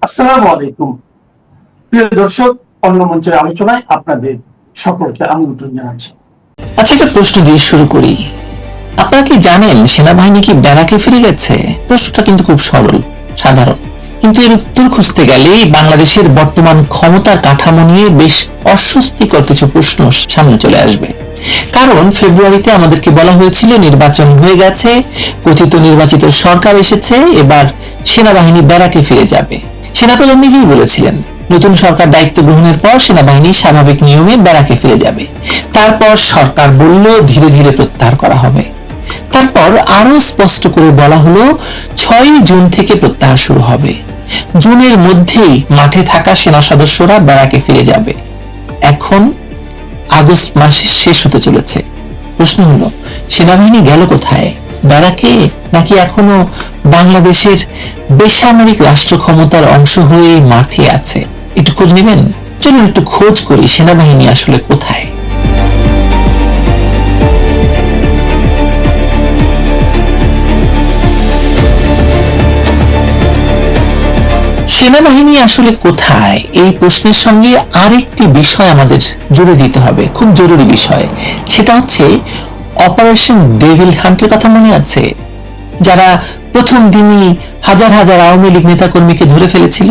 আসসালামু আলাইকুম প্রিয় দর্শক, অন্য মঞ্চের আলোচনায় আপনাদের সকলকে আমন্ত্রণ জানাচ্ছি। আচ্ছা, একটা প্রশ্ন দিয়ে শুরু করি। আপনারা কি জানেন সেনাবাহিনী কি ব্যারাকে ফিরে গেছে? প্রশ্নটা কিন্তু খুব সরল, সাধারণ, কিন্তু এর উত্তর খুঁজতে গেলেই বাংলাদেশের বর্তমান ক্ষমতার কাঠামো নিয়ে বেশ অস্বস্তিকর কিছু প্রশ্ন সামনে চলে আসবে। কারণ ফেব্রুয়ারিতে আমাদেরকে বলা হয়েছিল নির্বাচন হয়ে গেছে, কথিত নির্বাচিত সরকার এসেছে, এবার সেনাবাহিনী ব্যারাকে ফিরে যাবে। সেনাপ্রধান নিজেই বলেছিলেন নতুন সরকার দায়িত্ব গ্রহণের পর সেনাবাহিনী স্বাভাবিক নিয়মে ব্যারাকে ফিরে যাবে। তারপর সরকার বলল ধীরে ধীরে প্রত্যাহার করা হবে। তারপর আরো স্পষ্ট করে বলা হলো 6 জুন থেকে প্রত্যাহার শুরু হবে। জুনের মধ্যেই মাঠে থাকা সেনা সদস্যরা ব্যারাকে ফিরে যাবে। এখন আগস্ট মাস শেষ হতে চলেছে। প্রশ্ন হলো, সেনাবাহিনী গেল কোথায়? ব্যারাকে, নাকি এখনো বাংলাদেশের বেসামরিক রাষ্ট্র ক্ষমতার অংশ হয়ে মাঠে আছে? একটু খোঁজ নেবেন? চলুন একটু খোঁজ করি সেনাবাহিনী আসলে কোথায়। সেনাবাহিনী আসলে কোথায়, এই প্রশ্নের সঙ্গে আরেকটি বিষয় আমাদের জুড়ে দিতে হবে, খুব জরুরি বিষয়। সেটা হচ্ছে অপারেশন ডেভিল হান্টের কথা মনে আছে? যারা প্রথম দিনই হাজার হাজার আওয়ামী লীগ নেতাকর্মীকে ধরে ফেলেছিল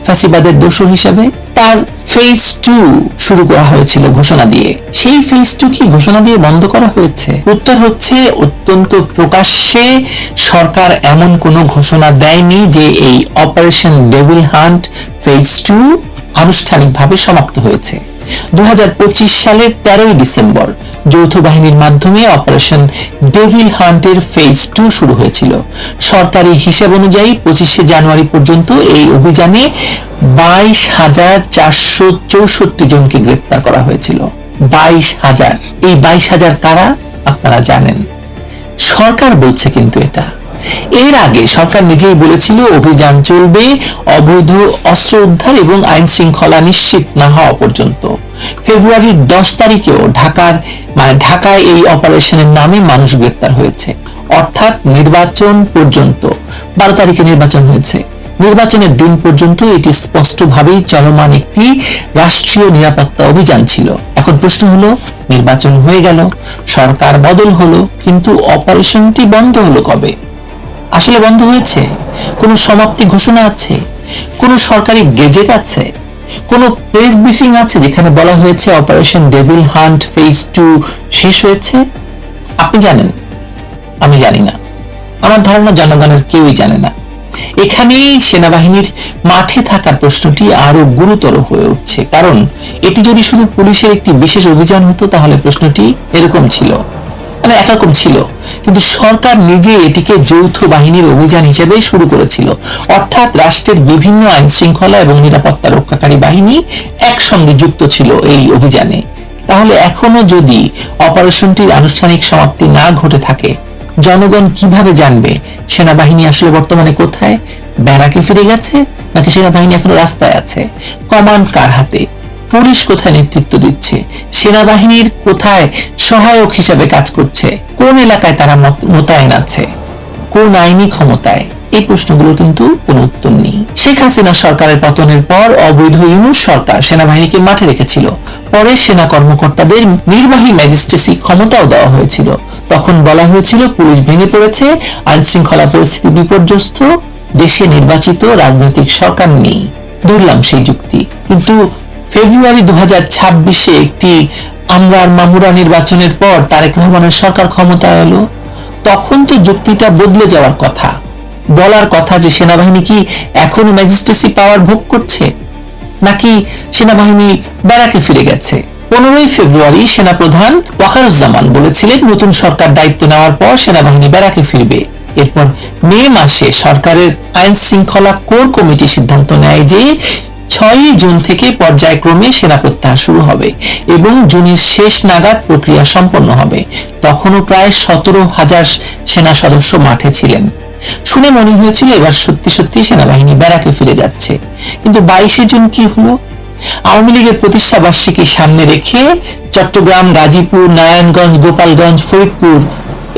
ফ্যাসিবাদের দোষর হিসেবে, তার ফেজ 2 শুরু করা হয়েছিল ঘোষণা দিয়ে। সেই ফেজ 2 কি ঘোষণা দিয়ে বন্ধ করা হয়েছে? উত্তর হচ্ছে অত্যন্ত প্রকাশ্যে সরকার এমন কোনো ঘোষণা দেয়নি যে এই অপারেশন ডেভিল হান্ট ফেজ 2 আনুষ্ঠানিকভাবে সমাপ্ত হয়েছে। 2025 সালের 13 ডিসেম্বর যৌথ বাহিনীর মাধ্যমে অপারেশন ডেভিল হান্টের ফেজ 2 শুরু হয়েছিল। সরকারি হিসাব অনুযায়ী 25 জানুয়ারি পর্যন্ত এই অভিযানে 22,464 জনকে গ্রেপ্তার করা হয়েছিল। 22,000। এই 22,000 কারা আপনারা জানেন? সরকার বলছে কিন্তু এটা। এর আগে সরকার নিজেই বলেছিল অভিযান চলবে অবৈধ অস্ত্র উদ্ধার এবং আইন শৃঙ্খলা নিশ্চিত না হওয়া পর্যন্ত। ফেব্রুয়ারির 10 তারিখেও ঢাকায় এই অপারেশনের নামে মানুষ গ্রেপ্তার হয়েছে। অর্থাৎ নির্বাচন পর্যন্ত, 12 তারিখে নির্বাচন হয়েছে, নির্বাচনের দিন পর্যন্ত এটি স্পষ্টভাবেই চলমান একটি রাষ্ট্রীয় নিরাপত্তা অভিযান ছিল। এখন প্রশ্ন হলো, নির্বাচন হয়ে গেল, সরকার বদল হলো, কিন্তু অপারেশনটি বন্ধ হলো কবে? আসলে বন্ধ হয়েছে? কোনো সমাপ্তি ঘোষণা আছে? কোনো সরকারি গেজেট আছে? কোনো প্রেস ব্রিফিং আছে যেখানে বলা হয়েছে অপারেশন ডেভিল হান্ট ফেজ 2 শেষ হয়েছে? আপনি জানেন? আমি জানি না। আমার ধারণা জনগণের কেউই জানে না। এখানেই সেনাবাহিনীর মাঠে থাকার প্রশ্নটি আরো গুরুতর হয়ে উঠছে। কারণ এটি যদি শুধু পুলিশের একটি বিশেষ অভিযান হতো তাহলে প্রশ্নটি এরকম ছিল, মানে একরকম ছিল, কিন্তু সরকার নিজে এটিকে যৌথ বাহিনীর অভিযান হিসেবে শুরু করেছিল। অর্থাৎ রাষ্ট্রের বিভিন্ন আইন শৃঙ্খলা এবং নিরাপত্তা রক্ষাকারী বাহিনী একসঙ্গে যুক্ত ছিল এই অভিযানে। তাহলে এখনো যদি অপারেশনটির আনুষ্ঠানিক সমাপ্তি না ঘটে থাকে, জনগণ কিভাবে জানবে সেনাবাহিনী আসলে বর্তমানে কোথায়? ব্যারাকে ফিরে গেছে, নাকি সেনাবাহিনী এখনো রাস্তায় আছে? কমান্ড কার হাতে? পুলিশ কোথায় নেতৃত্ব দিচ্ছে? সেনাবাহিনীর কোথায় সহায়ক হিসেবে কাজ করছে? কোন এলাকায় তারা মোতায়েন আছে? কোন আইনি ক্ষমতায়? এই প্রশ্নগুলো কিন্তু কোনো উত্তর নেই। শেখ হাসিনা সরকারের পতনের পর অবৈধ ইউনূস সরকার সেনাবাহিনীকে মাঠে রেখেছিল। পরে সেনা কর্মকর্তাদের নির্বাহী ম্যাজিস্ট্রেসি ক্ষমতাও দেওয়া হয়েছিল। তখন বলা হয়েছিল পুলিশ ভেঙে পড়েছে, আইন শৃঙ্খলা পরিস্থিতি বিপর্যস্ত, দেশে নির্বাচিত রাজনৈতিক সরকার নেই। ধরলাম সেই যুক্তি, কিন্তু ফেব্রুয়ারি 2026-এ একটি আমরার মামুরা নির্বাচনের পর তারেক রহমানের সরকার ক্ষমতায় এলো। তখন তো যুক্তিটা বদলে যাওয়ার কথা, বলার কথা যে সেনাবাহিনী কি এখনো ম্যাজিস্ট্রেসি পাওয়ার ভোগ করছে, নাকি সেনাবাহিনী ব্যারাকে ফিরে গেছে। 15 ফেব্রুয়ারি সেনাপ্রধান ওয়াকারুজ্জামান বলেছিলেন নতুন সরকার দায়িত্ব নেওয়ার পর সেনাবাহিনী ব্যারাকে ফিরবে। এরপর মে মাসে সরকারের আইন শৃঙ্খলা কোর কমিটি সিদ্ধান্ত নেয় যে 6 জুন থেকে পর্যায়ক্রমে সেনা প্রত্যাহার শুরু হবে এবং জুনের শেষ নাগাদ প্রক্রিয়া সম্পন্ন হবে। তখনও প্রায় 17,000 সেনা সদস্য মাঠে ছিলেন। শুনে মনে হয়েছিল এবার সত্যি সত্যি সেনাবাহিনী ব্যারাকে ফিরে যাচ্ছে। কিন্তু 22 জুন কি হলো? আওয়ামী লীগের প্রতিষ্ঠা বার্ষিকী সামনে রেখে চট্টগ্রাম, গাজীপুর, নারায়ণগঞ্জ, গোপালগঞ্জ, ফরিদপুর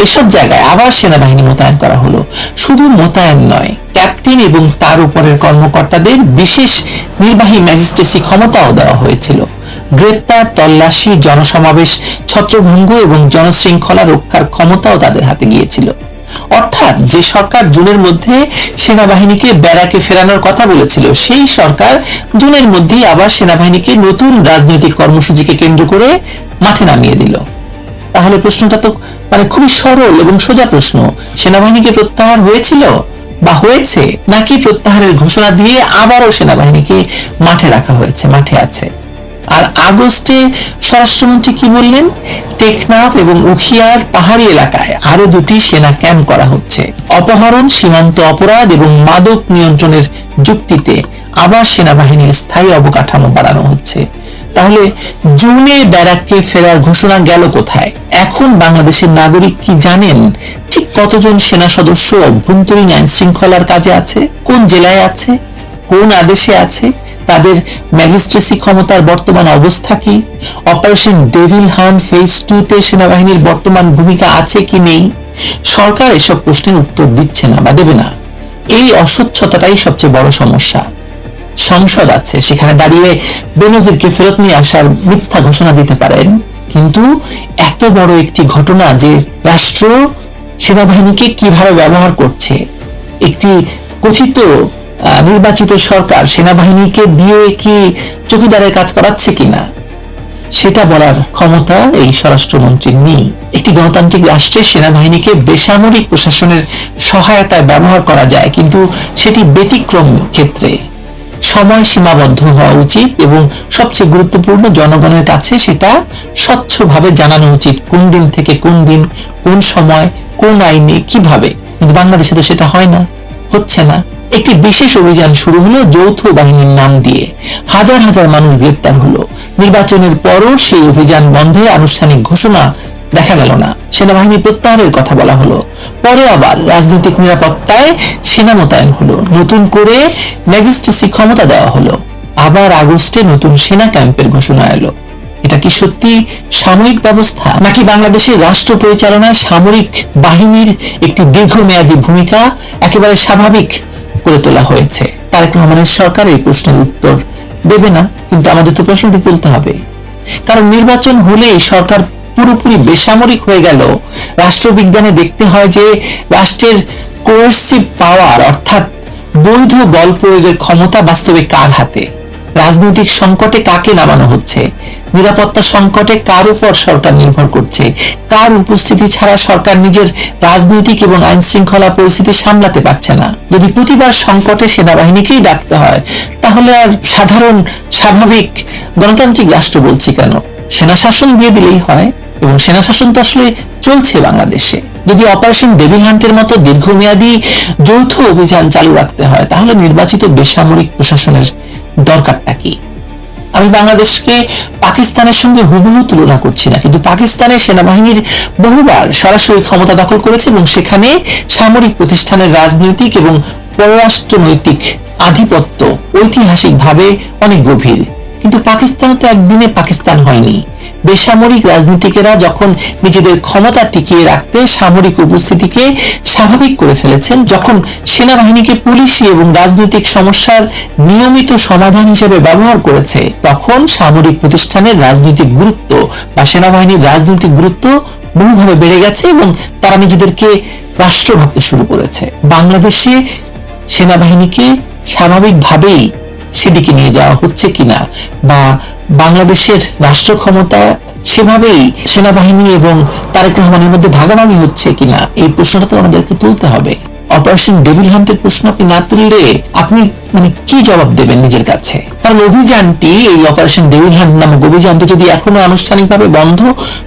এসব জায়গায় আবার সেনাবাহিনী মোতায়েন করা হলো। শুধু মোতায়েন নয়, ক্যাপ্টেন এবং তার উপরের কর্মকর্তাদের বিশেষ নির্বাহী ম্যাজিস্ট্রেসি ক্ষমতাও দেওয়া হয়েছিল। গ্রেপ্তার, তল্লাশি, জনসমাবেশ ছত্রভঙ্গ এবং জনশৃঙ্খলা রক্ষার ক্ষমতাও তাদের হাতে গিয়েছিল। অর্থাৎ যে সরকার জুনের মধ্যে সেনাবাহিনীকে ব্যারাকে ফেরানোর কথা বলেছিল, সেই সরকার জুনের মধ্যেই আবার সেনাবাহিনীকে নতুন রাজনৈতিক কর্মসূচিকে কেন্দ্র করে মাঠে নামিয়ে দিল। তাহলে প্রশ্নটা তো খুবই সরল এবং সোজা প্রশ্ন, সেনাবাহিনীকে প্রত্যাহার হয়েছিল বা হয়েছে, নাকি প্রত্যাহারের ঘোষণা দিয়ে আবারও সেনাবাহিনীকে মাঠে রাখা হয়েছে, মাঠে আছে? আর আগস্টে স্বরাষ্ট্রমন্ত্রী কি বললেন? টেকনাফ এবং উখিয়ার পাহাড়ি এলাকায় আরো 2টি সেনা ক্যাম্প করা হচ্ছে। অপহরণ, সীমান্ত অপরাধ এবং মাদক নিয়ন্ত্রণের যুক্তিতে আবার সেনাবাহিনীর স্থায়ী অবকাঠামো বাড়ানো হচ্ছে। তাহলে জুনে ব্যারাককে ফেরার ঘোষণা গেল কোথায়? এখন বাংলাদেশের নাগরিক কি জানেন ঠিক কতজন সেনা সদস্য অভ্যন্তরীণ আইন শৃঙ্খলার কাজে আছে, কোন জেলায় আছে, কোন আদেশে আছে, তাদের ম্যাজিস্ট্রেসি ক্ষমতার বর্তমান অবস্থা কি, অপারেশন ডেভিল হান্ট ফেজ 2 তে সেনাবাহিনীর বর্তমান ভূমিকা আছে কি নেই? সরকার এসব প্রশ্নের উত্তর দিচ্ছে না বা দেবে না। এই অস্বচ্ছতাটাই সবচেয়ে বড় সমস্যা। সংসদ আছে, সেখানে দাঁড়িয়ে বেনজিরকে ফেরত নিয়ে আসার মিথ্যা ঘোষণা দিতে পারেন, কিন্তু এত বড় একটি ঘটনা যে রাষ্ট্র সেনাবাহিনীকে কিভাবে ব্যবহার করছে, একটি কথিত নির্বাচিত সরকার সেনাবাহিনীকে দিয়ে কি চৌকিদারের কাজ করাচ্ছে কিনা, সেটা বলার ক্ষমতা এই স্বরাষ্ট্রমন্ত্রীর নেই। একটি গণতান্ত্রিক রাষ্ট্রে সেনাবাহিনীকে বেসামরিক প্রশাসনের সহায়তায় ব্যবহার করা যায়, কিন্তু সেটি ব্যতিক্রম ক্ষেত্রে সময় সীমাবদ্ধ হওয়া উচিত এবং সবচেয়ে গুরুত্বপূর্ণ, জনগণের কাছে সেটা স্বচ্ছভাবে জানানো উচিত, কোন দিন থেকে কোন দিন, কোন সময়, কোন আইনে, কিভাবে। কিন্তু বাংলাদেশে তো সেটা হয় না, হচ্ছে না। একটি বিশেষ অভিযান শুরু হলো যৌথ বাহিনীর নাম দিয়ে, হাজার হাজার মানুষ গ্রেপ্তার হলো। নির্বাচনের পরও সেই অভিযান বন্ধের আনুষ্ঠানিক ঘোষণা দেখা গেল না। সেনাবাহিনী প্রত্যাহারের কথা বলা হলো, পরে আবার রাজনৈতিক নিরাপত্তায় সেনা মোতায়েন হলো, নতুন করে ম্যাজিস্ট্রেসি ক্ষমতা দেওয়া হলো, আবার আগস্টে নতুন সেনা ক্যাম্পের ঘোষণা এলো। এটা কি সত্যি সাময়িক ব্যবস্থা, নাকি বাংলাদেশের রাষ্ট্র পরিচালনায় সামরিক বাহিনীর একটি দীর্ঘমেয়াদী ভূমিকা একেবারে স্বাভাবিক করে তোলা হয়েছে? তারেক রহমানের সরকার এই প্রশ্নের উত্তর দেবে না, কিন্তু আমাদের তো প্রশ্নটি তুলতে হবে। কারণ নির্বাচন হলেই সরকার পুরোপুরি বেসামরিক হয়ে গেল। রাষ্ট্রবিজ্ঞানে দেখতে হয় যে রাষ্ট্রের কোয়ার্সিভ পাওয়ার অর্থাৎ বৈধ বল প্রয়োগের ক্ষমতা বাস্তবে কার হাতে। রাজনৈতিক সংকটে কাকে নামানো হচ্ছে, নিরাপত্তা সংকটে কার উপর সরকার নির্ভর করছে, কার উপস্থিতি ছাড়া সরকার নিজের রাজনৈতিক এবং আইন শৃঙ্খলা পরিস্থিতি সামলাতে পারছে না। যদি প্রতিবার সংকটে সেনাবাহিনীকেই ডাকতে হয়, তাহলে আর সাধারণ স্বাভাবিক গণতান্ত্রিক রাষ্ট্র বলছি কেন? সেনা শাসন দিয়ে দিলেই হয়, এবং সেনা শাসন তো আসলে চলছে বাংলাদেশে। যদি অপারেশন ডেভিল হান্টের মতো দীর্ঘমেয়াদী যৌথ অভিযান চালু রাখতে হয়, তাহলে নির্বাচিত বেসামরিক প্রশাসনের দরকারটা কি? আমি বাংলাদেশকে পাকিস্তানের সঙ্গে হুবহু তুলনা করছি না, কিন্তু পাকিস্তানের সেনাবাহিনীর বহুবার সরাসরি ক্ষমতা দখল করেছে এবং সেখানে সামরিক প্রতিষ্ঠানের রাজনৈতিক এবং পররাষ্ট্রনৈতিক আধিপত্য ঐতিহাসিকভাবে অনেক গভীর। কিন্তু পাকিস্তান তো একদিনে পাকিস্তান হয়নি। বেসামরিক রাজনীতিকেরা যখন নিজেদের ক্ষমতা টিকিয়ে রাখতে সামরিক উপস্থিতিকে স্বাভাবিক করে ফেলেছেন, যখন সেনাবাহিনীকে পুলিশি এবং রাজনৈতিক সমস্যার নিয়মিত সমাধান হিসেবে ব্যবহার করেছে, তখন সামরিক প্রতিষ্ঠানের রাজনৈতিক গুরুত্ব বা সেনাবাহিনীর রাজনৈতিক গুরুত্ব বহুভাবে বেড়ে গেছে এবং তারা নিজেদেরকে রাষ্ট্র ভাবতে শুরু করেছে। বাংলাদেশে সেনাবাহিনীকে স্বাভাবিকভাবেই সেদিকে নিয়ে যাওয়া হচ্ছে কিনা, বা বাংলাদেশের রাষ্ট্র ক্ষমতা সেভাবেই সেনাবাহিনী এবং তারেক রহমানের মধ্যে ভাগাভাগি হচ্ছে কিনা, এই প্রশ্নটা তো আমাদেরকে তুলতে হবে। অপারেশন ডেভিল হান্টের প্রশ্ন আপনি না তুললে আপনি কি জবাব দেবেন নিজের কাছে? কারণ অভিযানটি, এই অপারেশন ডেভিল হান্ট নামক অভিযানটি যদি এখনো আনুষ্ঠানিকভাবে বন্ধ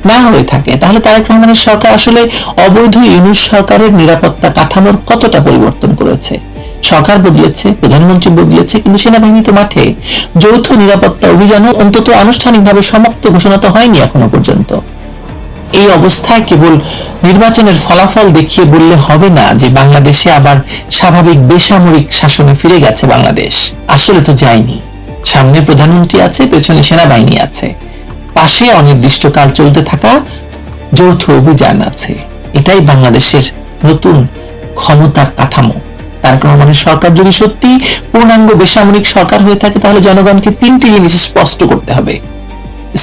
না হয়ে থাকে, তাহলে তারেক রহমানের সরকার আসলে অবৈধ ইউনূস সরকারের নিরাপত্তা কাঠামোর কতটা পরিবর্তন করেছে? সরকার বদলেছে, প্রধানমন্ত্রী বদলেছে, কিন্তু সেনাবাহিনী তো মাঠে। যৌথ নিরাপত্তা অভিযানও অন্তত আনুষ্ঠানিকভাবে সমাপ্ত ঘোষণা তো হয়নি এখনো পর্যন্ত। এই অবস্থায় কেবল নির্বাচনের ফলাফল দেখিয়ে বললে হবে না যে বাংলাদেশে আবার স্বাভাবিক বেসামরিক শাসনে ফিরে গেছে বাংলাদেশ। আসলে তো যায়নি। সামনে প্রধানমন্ত্রী আছে, পেছনে সেনাবাহিনী আছে, পাশে অনির্দিষ্টকাল চলতে থাকা যৌথ অভিযান আছে। এটাই বাংলাদেশের নতুন ক্ষমতার কাঠামো। তারেক রহমানের সরকার যদি সত্যি পূর্ণাঙ্গ বেসামরিক সরকার হয়ে থাকে, তাহলে জনগণকে 3টি জিনিস স্পষ্ট করতে হবে,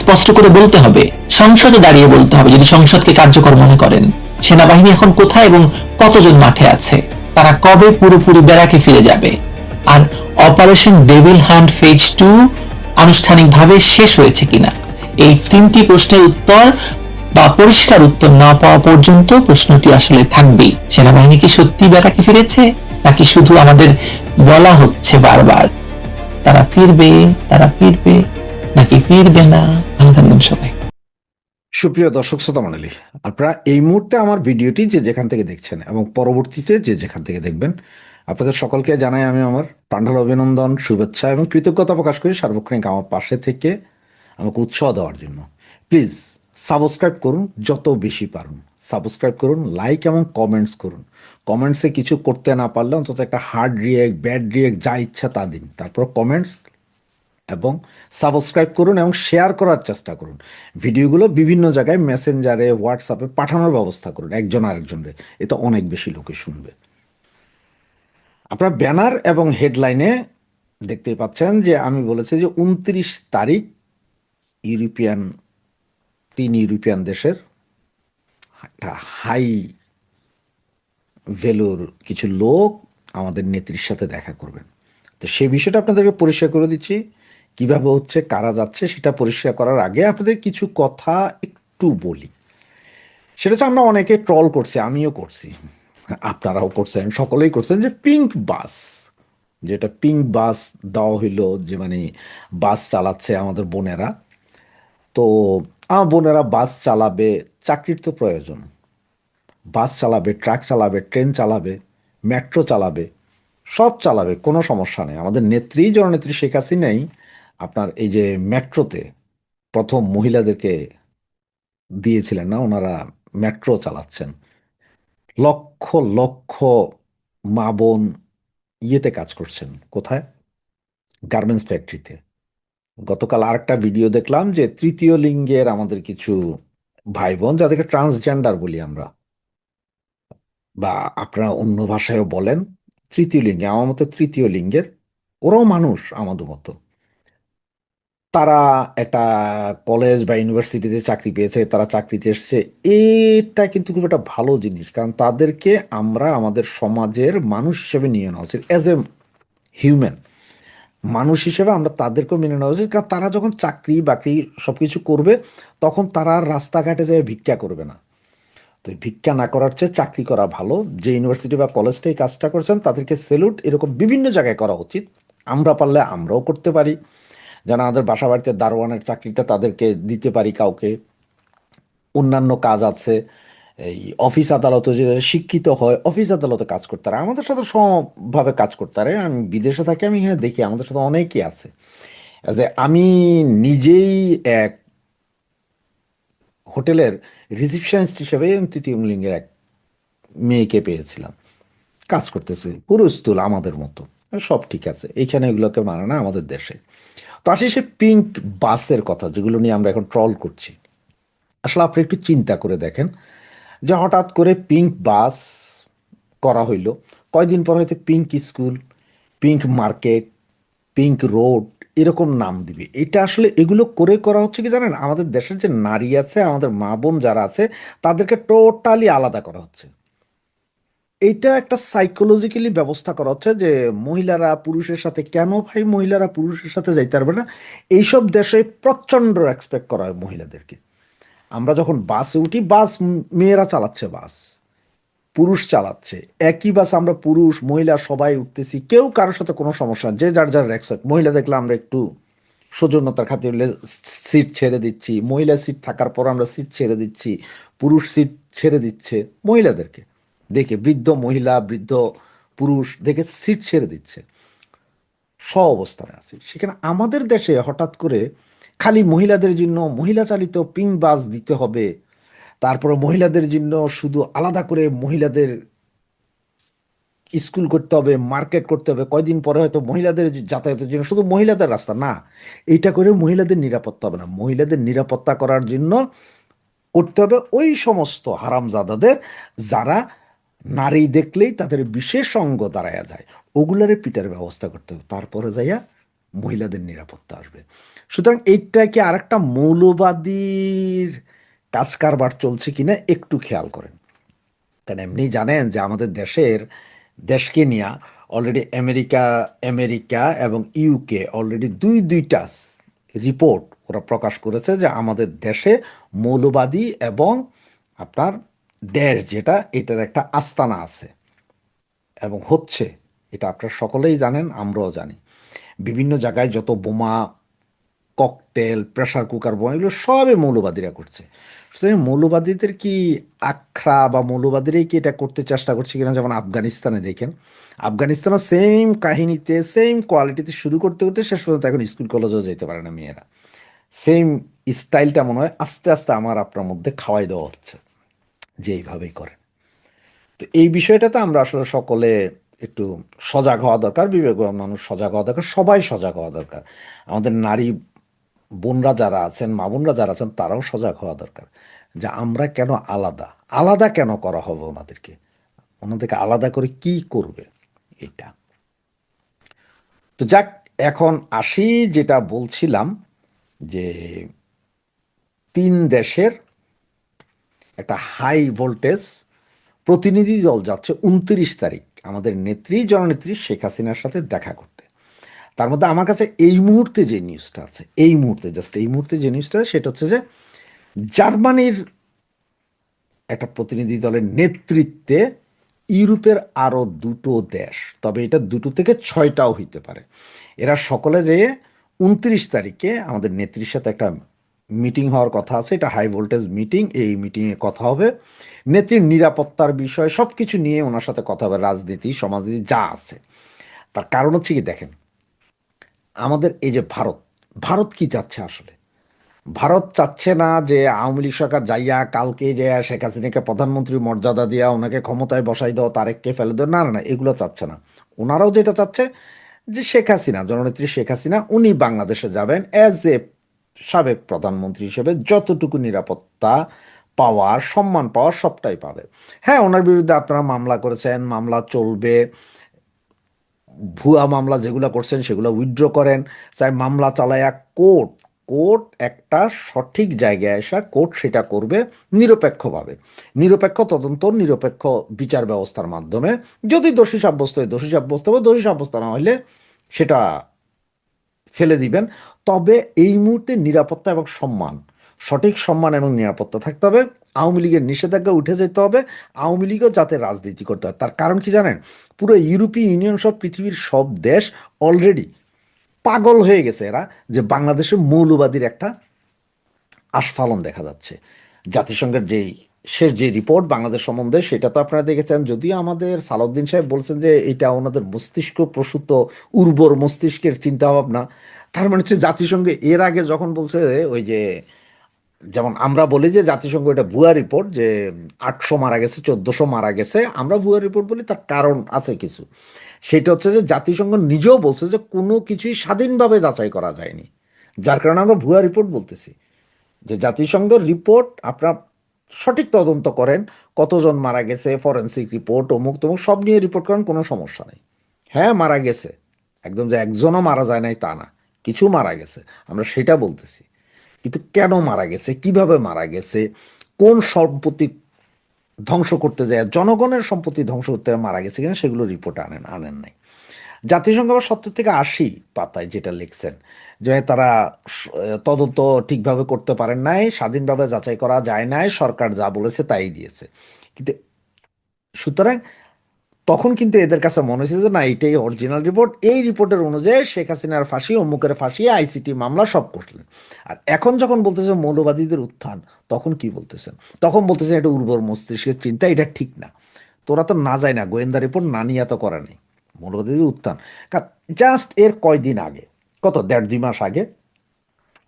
স্পষ্ট করে বলতে হবে, সংসদে দাঁড়িয়ে বলতে হবে যদি সংসদকে কার্যকর মনে করেন, সেনাবাহিনী এখন কোথায় এবং কতজন মাঠে আছে, তারা কবে পুরোপুরি ব্যারাকে ফিরে যাবে, আর অপারেশন ডেভিল হান্ট ফেজ 2 আনুষ্ঠানিকভাবে শেষ হয়েছে কিনা। এই 3টি প্রশ্নের উত্তর বা পরিষ্কার উত্তর না পাওয়া পর্যন্ত প্রশ্নটি আসলে থাকবেই, সেনাবাহিনী কি সত্যি ব্যারাকে ফিরেছে, নাকি শুধু আমাদের বলা হচ্ছে বারবার তারা ফিরবে, তারা ফিরবে, নাকি ফিরবে না। ভালো থাকবেন সবাই। সুপ্রিয় দর্শক শ্রোতা মণ্ডলী, আপনারা এই মুহূর্তে আমার ভিডিওটি যে যেখান থেকে দেখছেন এবং পরবর্তীতে যে যেখান থেকে দেখবেন, আপনাদের সকলকে জানাই আমি আমার প্রাণঢাল অভিনন্দন, শুভেচ্ছা এবং কৃতজ্ঞতা প্রকাশ করি সার্বক্ষণিক আমার পাশে থেকে আমাকে উৎসাহ দেওয়ার জন্য। প্লিজ সাবস্ক্রাইব করুন, যত বেশি পারুন সাবস্ক্রাইব করুন, লাইক এবং কমেন্টস করুন। কমেন্টসে কিছু করতে না পারলে অন্তত একটা হার্ড রিয়েক্ট, ব্যাড রিয়েক্ট, যা ইচ্ছা তা দিন, তারপর কমেন্টস এবং সাবস্ক্রাইব করুন এবং শেয়ার করার চেষ্টা করুন। ভিডিওগুলো বিভিন্ন জায়গায় মেসেঞ্জারে, হোয়াটসঅ্যাপে পাঠানোর ব্যবস্থা করুন একজন আরেকজনরে, এতে অনেক বেশি লোকে শুনবে। আপনার ব্যানার এবং হেডলাইনে দেখতেই পাচ্ছেন যে আমি বলেছি যে 29 তারিখ ইউরোপিয়ান 3 ইউরোপিয়ান দেশের একটা হাই ভ্যালুর কিছু লোক আমাদের নেত্রীর সাথে দেখা করবেন। তো সেই বিষয়টা আপনাদেরকে পরিষ্কার করে দিচ্ছি, কিভাবে হচ্ছে, কারা যাচ্ছে, সেটা পরিষ্কার করার আগে আপনাদের কিছু কথা একটু বলি। সেটা হচ্ছে আমরা অনেকে ট্রল করছি, আমিও করছি, আপনারাও করছেন, সকলেই করছেন, যে পিঙ্ক বাস, যেটা পিঙ্ক বাস দেওয়া হইলো, যে মানে বাস চালাচ্ছে আমাদের বোনেরা। তো আমার বোনেরা বাস চালাবে, চাকরির তো প্রয়োজন, বাস চালাবে, ট্রাক চালাবে, ট্রেন চালাবে, মেট্রো চালাবে, সব চালাবে, কোনো সমস্যা নেই। আমাদের নেত্রী, জননেত্রী শেখ হাসিনাই আপনার এই যে মেট্রোতে প্রথম মহিলাদেরকে দিয়েছিলেন না, ওনারা মেট্রো চালাচ্ছেন। লক্ষ লক্ষ মা বোন ইয়েতে কাজ করছেন, কোথায়? গার্মেন্টস ফ্যাক্টরিতে। গতকাল আরেকটা ভিডিও দেখলাম যে তৃতীয় লিঙ্গের আমাদের কিছু ভাই বোন, যাদেরকে ট্রান্সজেন্ডার বলি আমরা, বা আপনারা অন্য ভাষায়ও বলেন, তৃতীয় লিঙ্গে, আমার মতো তৃতীয় লিঙ্গের, ওরাও মানুষ আমাদের মতো। তারা একটা কলেজ বা ইউনিভার্সিটিতে চাকরি পেয়েছে, তারা চাকরিতে এসছে। এটা কিন্তু খুব একটা ভালো জিনিস, কারণ তাদেরকে আমরা আমাদের সমাজের মানুষ হিসেবে নিয়ে নেওয়া উচিত, অ্যাজ এ হিউম্যান মানুষ হিসেবে আমরা তাদেরকেও মেনে নেওয়া উচিত। কারণ তারা যখন চাকরি বাকরি সব কিছু করবে, তখন তারা আর রাস্তাঘাটে যেয়ে ভিক্ষা করবে না। তো ভিক্ষা না করার চেয়ে চাকরি করা ভালো। যে ইউনিভার্সিটি বা কলেজটা এই কাজটা করছেন, তাদেরকে স্যালুট। এরকম বিভিন্ন জায়গায় করা উচিত, আমরা পারলে আমরাও করতে পারি, যেন আমাদের বাসা বাড়িতে দারোয়ানের চাকরিটা তাদেরকে দিতে পারি কাউকে। অন্যান্য কাজ আছে, এই অফিস আদালতে যে শিক্ষিত হয়, অফিস আদালতে কাজ করতে পারে, আমাদের সাথে সমভাবে কাজ করতে পারে। আমি বিদেশে থাকি, আমি এখানে দেখি আমাদের সাথে অনেকেই আছে। যে আমি নিজেই এক হোটেলের রিসিপশনিস্ট হিসেবে তৃতীয় লিঙ্গের এক মেয়েকে পেয়েছিলাম, কাজ করতেছে, পুরুষ তুল আমাদের মতো, সব ঠিক আছে। এইখানে এগুলোকে মানে না আমাদের দেশে। তো আসি সে পিঙ্ক বাসের কথা, যেগুলো নিয়ে আমরা এখন ট্রল করছি। আসলে আপনি একটু চিন্তা করে দেখেন যে হঠাৎ করে পিঙ্ক বাস করা হইলো, কয়দিন পর হয়তো pink school, pink market, pink road, এরকম নাম দিবে। এটা আসলে এগুলো করে করা হচ্ছে কি জানেন, আমাদের দেশের যে নারী আছে, আমাদের মা বোন যারা আছে, তাদেরকে টোটালি আলাদা করা হচ্ছে। এইটা একটা সাইকোলজিক্যালি ব্যবস্থা করা হচ্ছে যে মহিলারা পুরুষের সাথে, কেন ভাই মহিলারা পুরুষের সাথে যাইতে পারবে না? এইসব দেশে প্রচণ্ড রেসপেক্ট করা হয় মহিলাদেরকে। আমরা যখন বাসে উঠি, বাস মেয়েরা চালাচ্ছে, বাস পুরুষ চালাচ্ছে, একই বাস আমরা পুরুষ মহিলা সবাই উঠতেছি, কেউ কারোর সাথে কোনো সমস্যা না, যে যার যার রেসপেক্ট। মহিলা দেখলে আমরা একটু সৌজন্যতার খাতিরে সিট ছেড়ে দিচ্ছি, মহিলা সিট থাকার পর আমরা সিট ছেড়ে দিচ্ছি, পুরুষ সিট ছেড়ে দিচ্ছে মহিলাদেরকে দেখে, বৃদ্ধ মহিলা, বৃদ্ধ পুরুষ দেখে সিট ছেড়ে দিচ্ছে, স্ব অবস্থানে আছে। সেখানে আমাদের দেশে হঠাৎ করে খালি মহিলাদের জন্য মহিলা চালিত পিঙ্ক বাস দিতে হবে, তারপরে মহিলাদের জন্য শুধু আলাদা করে মহিলাদের স্কুল করতে হবে, মার্কেট করতে হবে, কয়দিন পরে হয়তো মহিলাদের যাতায়াতের জন্য শুধু মহিলাদের রাস্তা না। এইটা করে মহিলাদের নিরাপত্তা হবে না। মহিলাদের নিরাপত্তা করার জন্য করতে হবে ওই সমস্ত হারামজাদাদের যারা নারী দেখলেই তাদের বিশেষ অঙ্গ দাঁড়ায়া যায়, ওগুলারে পিটার ব্যবস্থা করতে হবে, তারপরে যাইয়া মহিলাদের নিরাপত্তা আসবে। সুতরাং এইটা কি আরেকটা মৌলবাদীর কাজ কারবার চলছে কিনা একটু খেয়াল করেন। কারণ এমনি জানেন যে আমাদের দেশকে নিয়ে অলরেডি আমেরিকা আমেরিকা এবং ইউকে অলরেডি দুইটা রিপোর্ট ওরা প্রকাশ করেছে যে আমাদের দেশে মৌলবাদী এবং আপনার দেশ যেটা এটার একটা আস্তানা আছে এবং হচ্ছে, এটা আপনারা সকলেই জানেন, আমরাও জানি। বিভিন্ন জায়গায় যত বোমা, ককটেল, প্রেসার কুকার বোমা, এগুলো সবই মৌলবাদীরা করছে। সুতরাং মৌলবাদীদের কি আখড়া বা মৌলবাদীরাই কি এটা করতে চেষ্টা করছে কিনা, যেমন আফগানিস্তানে দেখেন, আফগানিস্তানও সেম কাহিনীতে সেম কোয়ালিটিতে শুরু করতে করতে শেষ পর্যন্ত এখন স্কুল কলেজেও যেতে পারে না মেয়েরা। সেম স্টাইলটা মনে হয় আস্তে আস্তে আমার আপনার মধ্যে খাওয়াই দেওয়া হচ্ছে যে এইভাবেই করেন। তো এই বিষয়টাতে আমরা আসলে সকলে একটু সজাগ হওয়া দরকার, বিবেকবান মানুষ সজাগ হওয়া দরকার, সবাই সজাগ হওয়া দরকার। আমাদের নারী বোনরা যারা আছেন, মা বোনরা যারা আছেন, তারাও সজাগ হওয়া দরকার যে আমরা কেন আলাদা, আলাদা কেন করা হবে ওনাদেরকে আলাদা করে কি করবে এটা। তো যাক, এখন আসি যেটা বলছিলাম যে 3 দেশের একটা হাই ভোল্টেজ প্রতিনিধি দল যাচ্ছে 29 তারিখ আমাদের নেত্রী জননেত্রী শেখ হাসিনার সাথে দেখা করতে। তার মধ্যে আমার কাছে এই মুহূর্তে যে নিউজটা আছে, এই মুহূর্তে জাস্ট এই মুহূর্তে যে নিউজটা আছে, সেটা হচ্ছে যে জার্মানির একটা প্রতিনিধি দলের নেতৃত্বে ইউরোপের আরও 2টো দেশ, তবে এটা 2টো থেকে 6টাও হইতে পারে, এরা সকলে যেয়ে 29 তারিখে আমাদের নেত্রীর সাথে একটা মিটিং হওয়ার কথা আছে। এটা হাই ভোল্টেজ মিটিং, এই মিটিংয়ে কথা হবে নেত্রীর নিরাপত্তার বিষয়, সব কিছু নিয়ে ওনার সাথে কথা হবে, রাজনীতি সমাজনীতি যা আছে। তার কারণ হচ্ছে কি দেখেন, আমাদের এই যে ভারত কি চাচ্ছে আসলে? ভারত চাচ্ছে না যে আওয়ামী লীগ সরকার যাইয়া কালকে যে শেখ হাসিনাকে প্রধানমন্ত্রী মর্যাদা দিয়া ওনাকে ক্ষমতায় বসাই দাও, তারেককে ফেলে দাও, না না না, এগুলো চাচ্ছে না। ওনারাও যেটা চাচ্ছে যে শেখ হাসিনা, জননেত্রী শেখ হাসিনা, উনি বাংলাদেশে যাবেন অ্যাজ এ সাবেক প্রধানমন্ত্রী হিসেবে, যতটুকু নিরাপত্তা পাওয়ার, সম্মান পাওয়ার সবটাই পাবে। হ্যাঁ, ওনার বিরুদ্ধে আপনারা মামলা করেছেন, মামলা চলবে, ভুয়া মামলা যেগুলো করছেন সেগুলো উইথড্র করেন, চাই মামলা চালায়া কোর্ট একটা সঠিক জায়গায় আসা কোর্ট সেটা করবে নিরপেক্ষভাবে, নিরপেক্ষ তদন্ত, নিরপেক্ষ বিচার ব্যবস্থার মাধ্যমে। যদি দোষী সাব্যস্ত হয় দোষী সাব্যস্ত হবে, দোষী সাব্যস্ত না হলে সেটা ফেলে দিবেন। তবে এই মুহূর্তে নিরাপত্তা এবং সম্মান, সঠিক সম্মান এবং নিরাপত্তা থাকতে হবে। আওয়ামী লীগের নিষেধাজ্ঞা উঠে যেতে হবে, আওয়ামী লীগও যাতে রাজনীতি করতে হয়। তার কারণ কি জানেন, পুরো ইউরোপীয় ইউনিয়ন সব পৃথিবীর সব দেশ অলরেডি পাগল হয়ে গেছে এরা, যে বাংলাদেশের মৌলবাদীর একটা আস্ফালন দেখা যাচ্ছে। জাতিসংঘের শেষ যে রিপোর্ট বাংলাদেশ সম্বন্ধে, সেটা তো আপনারা দেখেছেন। যদিও আমাদের সালাউদ্দিন সাহেব বলছেন যে এটা ওনাদের মস্তিষ্ক প্রসূত উর্বর মস্তিষ্কের চিন্তা ভাবনা। তার মানে হচ্ছে জাতিসংঘ এর আগে যখন বলছে, ওই যে যেমন আমরা বলি যে জাতিসংঘ এটা ভুয়া রিপোর্ট, যে 800 মারা গেছে, 1400 মারা গেছে, আমরা ভুয়া রিপোর্ট বলি, তার কারণ আছে কিছু। সেটা হচ্ছে যে জাতিসংঘ নিজেও বলছে যে কোনো কিছুই স্বাধীনভাবে যাচাই করা যায়নি, যার কারণে আমরা ভুয়া রিপোর্ট বলতেছি। যে জাতিসংঘের রিপোর্ট আপনার সঠিক তদন্ত করেন, কতজন মারা গেছে, ফরেন্সিক রিপোর্ট, অমুক তমুক সব নিয়ে রিপোর্ট করেন, কোনো সমস্যা নেই। হ্যাঁ, মারা গেছে, একদম যে একজনও মারা যায় নাই তা না, কিছু মারা গেছে, আমরা সেটা বলতেছি। কিন্তু কেন মারা গেছে, কিভাবে মারা গেছে, কোন সম্পত্তি ধ্বংস করতে যায়, জনগণের সম্পত্তি ধ্বংস করতে মারা গেছে কিনা, সেগুলো রিপোর্ট আনেন নাই। জাতিসংঘ আবার 70 থেকে 80 পাতায় যেটা লিখছেন যে তারা তদন্ত ঠিকভাবে করতে পারেন নাই, স্বাধীনভাবে যাচাই করা যায় নাই, সরকার যা বলেছে তাই দিয়েছে। কিন্তু সুতরাং তখন কিন্তু এদের কাছে মনে হয়েছে যে না, এটাই অরিজিনাল রিপোর্ট, এই রিপোর্টের অনুযায়ী শেখ হাসিনার ফাঁসি, অমুকের ফাঁসি, আইসিটি মামলা সব করলেন। আর এখন যখন বলতেছে মৌলবাদীদের উত্থান, তখন কি বলতেছেন? তখন বলতেছেন এটা উর্বর মস্তিষ্কের চিন্তা, এটা ঠিক না। তোরা তো না যায় না, গোয়েন্দা রিপোর্ট না নিয়ে তো করা নেই, মৌলবাদীদের উত্থান। জাস্ট এর কয়দিন আগে, কত 1.5-2 মাস আগে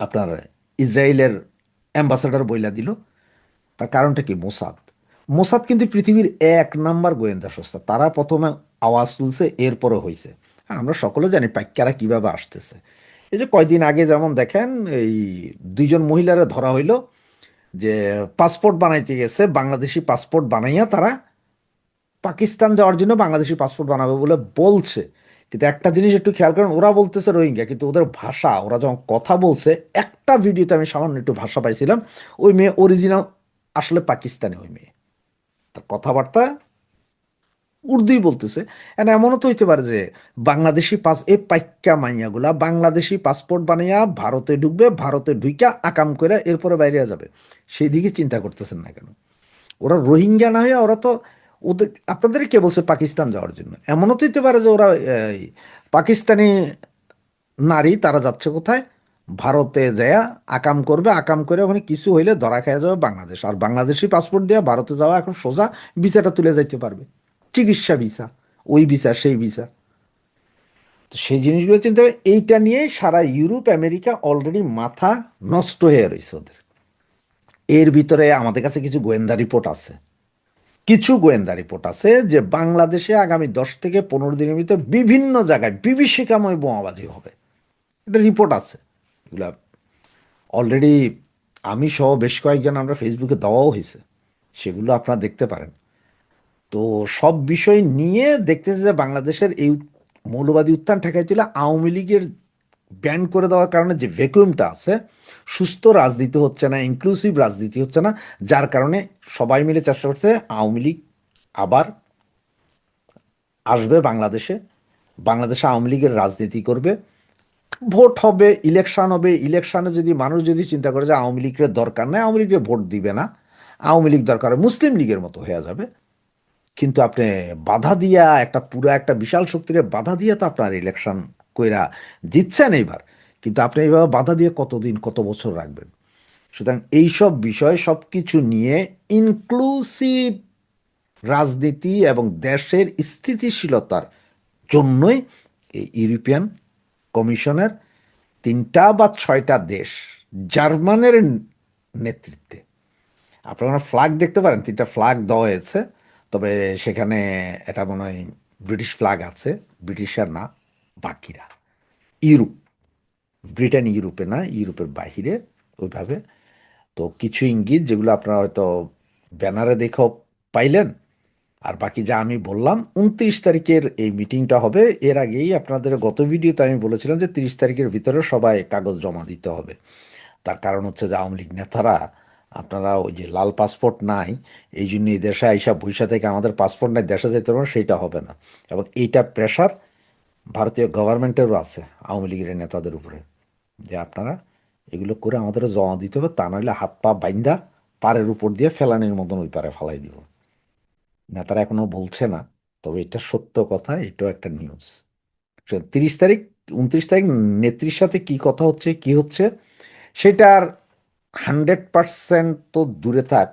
আপনার ইসরায়েলের অ্যাম্বাসেডর বইলা দিল। তার কারণটা কি? মোসাদ কিন্তু পৃথিবীর 1 নাম্বার গোয়েন্দা সংস্থা, তারা প্রথমে আওয়াজ তুলছে, এরপরে হয়েছে। আমরা সকলে জানি পাইকারা কিভাবে আসতেছে। এই যে কয়দিন আগে যেমন দেখেন এই 2জন মহিলারা ধরা হইল, যে পাসপোর্ট বানাইতে গেছে, বাংলাদেশি পাসপোর্ট বানাইয়া তারা পাকিস্তান যাওয়ার জন্য বাংলাদেশি পাসপোর্ট বানাবে বলে বলছে। কিন্তু একটা জিনিস একটু খেয়াল করেন, ওরা বলতেছে রোহিঙ্গা, কিন্তু ওদের ভাষা, ওরা যখন কথা বলছে, একটা ভিডিওতে আমি সামান্য একটু ভাষা পাইছিলাম, ওই মেয়ে অরিজিনাল আসলে পাকিস্তানি, ওই মেয়ে তার কথাবার্তা উর্দুই বলতেছে। এন্ড এমনও তো হইতে পারে যে বাংলাদেশি এই পাইক্কা মাইয়াগুলা বাংলাদেশি পাসপোর্ট বানাইয়া ভারতে ঢুকবে, ভারতে ঢুইকা আকাম করে এরপরে বাইরে যাবে। সেই দিকে চিন্তা করতেছেন না কেন? ওরা রোহিঙ্গা না হয়ে ওরা তো, ওদের আপনাদের কে বলছে পাকিস্তান যাওয়ার জন্য? এমনও তো হইতে পারে যে ওরা এই, পাকিস্তানি নারী, তারা যাচ্ছে কোথায়? ভারতে যায়া আকাম করবে, আকাম করে ওখানে কিছু হইলে ধরা খাওয়া যাবে বাংলাদেশ, আর বাংলাদেশি পাসপোর্ট দিয়ে ভারতে যাওয়া এখন সোজা, ভিসাটা তুলে যাইতে পারবে, চিকিৎসা ভিসা, ওই ভিসা সেই ভিসা। তো সেই জিনিসগুলো চিন্তা করে এইটা নিয়ে সারা ইউরোপ আমেরিকা অলরেডি মাথা নষ্ট হয়ে রয়েছে ওদের। এর ভিতরে আমাদের কাছে কিছু গোয়েন্দা রিপোর্ট আছে, কিছু গোয়েন্দা রিপোর্ট আছে যে বাংলাদেশে আগামী 10 থেকে 15 দিনের ভিতর বিভিন্ন জায়গায় বিভীষিকাময় বোমাবাজি হবে। এটা রিপোর্ট আছে, এগুলা অলরেডি আমি সহ বেশ কয়েকজন আমরা ফেসবুকে দেওয়াও হয়েছে, সেগুলো আপনারা দেখতে পারেন। তো সব বিষয় নিয়ে দেখতেছে যে বাংলাদেশের এই মৌলবাদী উত্থান ঠেকাইতে হলে আওয়ামী লীগের ব্যান করে দেওয়ার কারণে যে ভ্যাকুয়ামটা আছে, সুস্থ রাজনীতি হচ্ছে না, ইনক্লুসিভ রাজনীতি হচ্ছে না, যার কারণে সবাই মিলে চেষ্টা করছে আওয়ামী লীগ আবার আসবে বাংলাদেশে, বাংলাদেশে আওয়ামী লীগের রাজনীতি করবে, ভোট হবে, ইলেকশন হবে, ইলেকশনে যদি মানুষ যদি চিন্তা করে যে আওয়ামী লীগের দরকার নাই, আওয়ামী লীগের ভোট দিবে না, আওয়ামী লীগ দরকার হয় মুসলিম লীগের মতো হয়ে যাবে। কিন্তু আপনি বাধা দিয়া, একটা পুরো একটা বিশাল শক্তিরে বাধা দিয়ে তো আপনার ইলেকশন কইরা জিতছেন এইবার, কিন্তু আপনি এইভাবে বাধা দিয়ে কতদিন কত বছর রাখবেন? সুতরাং এইসব বিষয় সব কিছু নিয়ে ইনক্লুসিভ রাজনীতি এবং দেশের স্থিতিশীলতার জন্যই এই ইউরোপিয়ান কমিশনের 3 বা 6টা দেশ, জার্মানের নেতৃত্বে, আপনারা ফ্ল্যাগ দেখতে পারেন, 3টা ফ্ল্যাগ দেওয়া হয়েছে, তবে সেখানে এটা মনে হয় ব্রিটিশ ফ্ল্যাগ আছে, ব্রিটিশার না, বাকিরা ইউরোপ, ব্রিটেন ইউরোপে না, ইউরোপের বাহিরে ওইভাবে। তো কিছু ইঙ্গিত যেগুলো আপনারা হয়তো ব্যানারে দেখেও পাইলেন, আর বাকি যা আমি বললাম, 29 তারিখের এই মিটিংটা হবে। এর আগেই আপনাদের গত ভিডিওতে আমি বলেছিলাম যে 30 তারিখের ভিতরে সবাই কাগজ জমা দিতে হবে। তার কারণ হচ্ছে যে আওয়ামী লীগ নেতারা, আপনারা ওই যে লাল পাসপোর্ট নাই, এই জন্য এই দেশে আইসা বৈশা থেকে আমাদের পাসপোর্ট নাই, দেশে যেতে পারবো সেটা হবে না। এবং এইটা প্রেশার ভারতীয় গভর্নমেন্টেরও আছে আওয়ামী লীগের নেতাদের উপরে, যে আপনারা এগুলো করে আমাদেরও জমা দিতে হবে, তা নাহলে হাত পা বাইন্দা পাড়ের উপর দিয়ে ফেলানির মতন ওই পারে ফালাই দিব। নেতারা এখনো বলছে না, তবে এটা সত্য কথা, এটাও একটা নিউজ। 30 তারিখ, 29 তারিখ নেত্রীর সাথে কি কথা হচ্ছে কি হচ্ছে সেটার 100% তো দূরে থাক,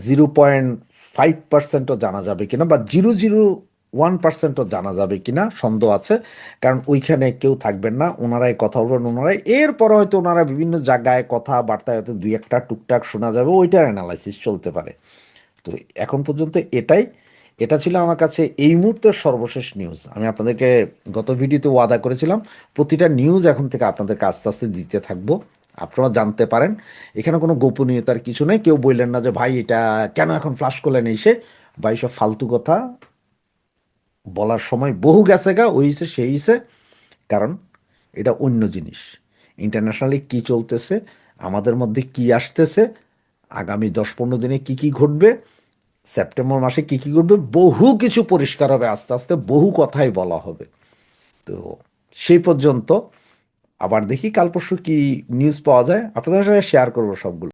0.5%ও জানা যাবে কিনা, বা 0.01%ও জানা যাবে কিনা সন্দেহ আছে। কারণ ওইখানে কেউ থাকবেন না, ওনারাই কথা বলবেন, ওনারাই এরপরে হয়তো ওনারা বিভিন্ন জায়গায় কথাবার্তায় হয়তো দুই একটা টুকটাক শোনা যাবে, ওইটার অ্যানালাইসিস চলতে পারে। তো এখন পর্যন্ত এটাই, এটা ছিল আমার কাছে এই মুহূর্তের সর্বশেষ নিউজ। আমি আপনাদেরকে গত ভিডিওতে ওয়াদা করেছিলাম প্রতিটা নিউজ এখন থেকে আপনাদেরকে আস্তে আস্তে দিতে থাকবো, আপনারা জানতে পারেন। এখানে কোনো গোপনীয়তার কিছু নেই, কেউ বললেন না যে ভাই এটা কেন এখন ফ্লাশ করলেন এসে, ভাই সব ফালতু কথা বলার সময় বহু গেছে গা, ওই হিসে সেই হিসে। কারণ এটা অন্য জিনিস, ইন্টারন্যাশনালি কি চলতেছে, আমাদের মধ্যে কি আসতেছে, আগামী 10-15 দিনে কি কি ঘটবে, সেপ্টেম্বর মাসে কি কি ঘটবে, বহু কিছু পরিষ্কার হবে আস্তে আস্তে, বহু কথাই বলা হবে। তো সেই পর্যন্ত আবার দেখি কাল পরশু কি নিউজ পাওয়া যায়, আপনাদের সাথে শেয়ার করবো সবগুলো।